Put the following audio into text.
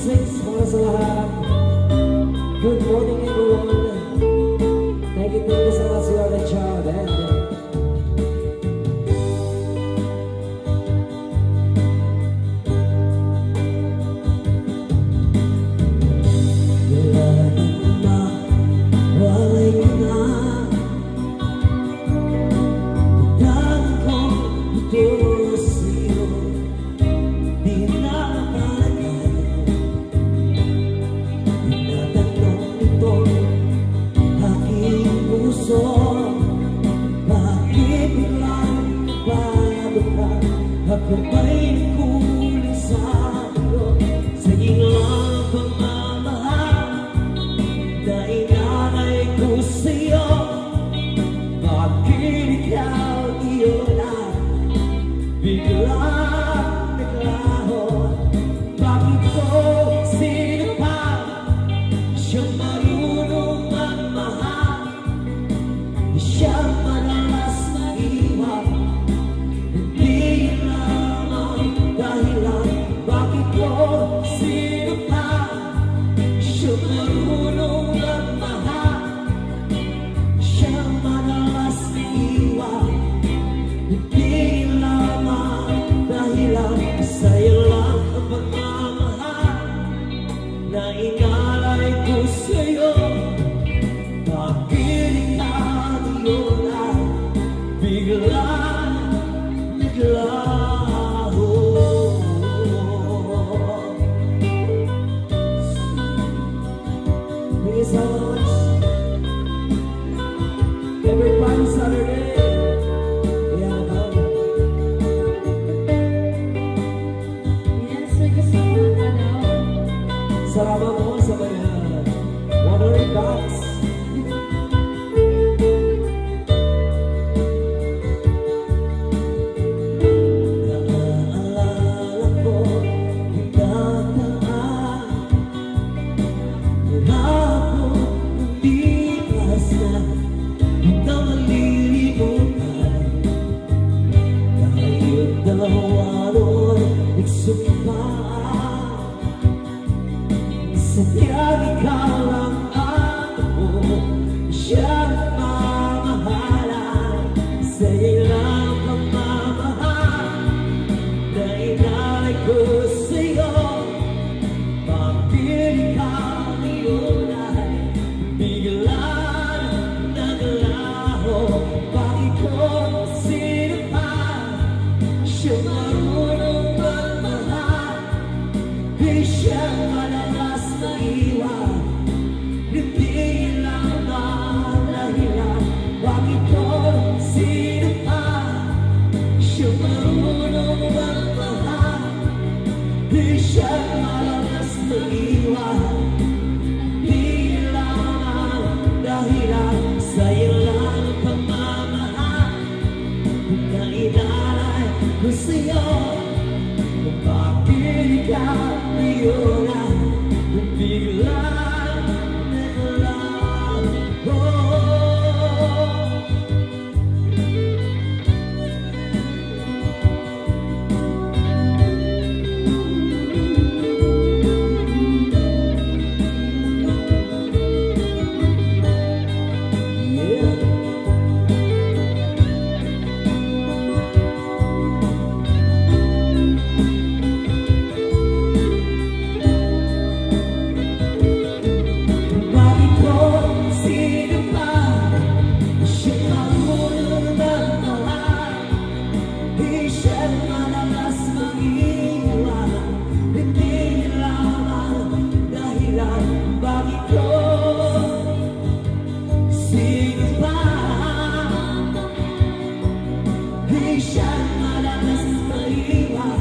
6 para sa lahat. Good morning everyone. Thank you so much for the child. Ako ba'y nagkuling sa'yo sa ilang pagmamahal na inalay ko sa'yo? Bakit ikaw iyon ay biglang naglaho? Bakit ko sino pa siyang marunong magmahal? Siyang madalas na iwan. Sino pa siyang marunong magmahal? Siyang madalas na iwan. Hindi lamang dahilan sa'yo lang ang pagmamahal na inalay ko sa'yo. Bakit ikaw yun ay biglang naglaho? Thank you so much. Every Friday, Saturday. Yeah, yes, thank you so much. salamat po sa mga wandering dogs. Naaalala ko hinataan mula ako lumipas na hindi malilimutan. Dahil dalawa noon nagsumpaan, sadyang ikaw lang ako siyang mamahalan sa ilang pagmamahal na inalay ko sa'yo. Bakit ikaw yun ay biglang naglaho? Bakit ko sino pa siyang marunong magmahal? Di siyang madalas na iwan. Hindi lamang dahilan. Bakit ko sino pa siyang marunong magmahal? Di siyang madalas na iwan. Di lamang dahilan sa'yo lang ang pagmamahal na inalay ko sa'yo. Bakit ikaw yun ay biglang naglaho? Bakit ko sino pa siyang marunong magmahal? Di siya madalas mag-iwan. Hindi lamang dahilan. Bakit ko sino pa di siya madalas mag-iwan?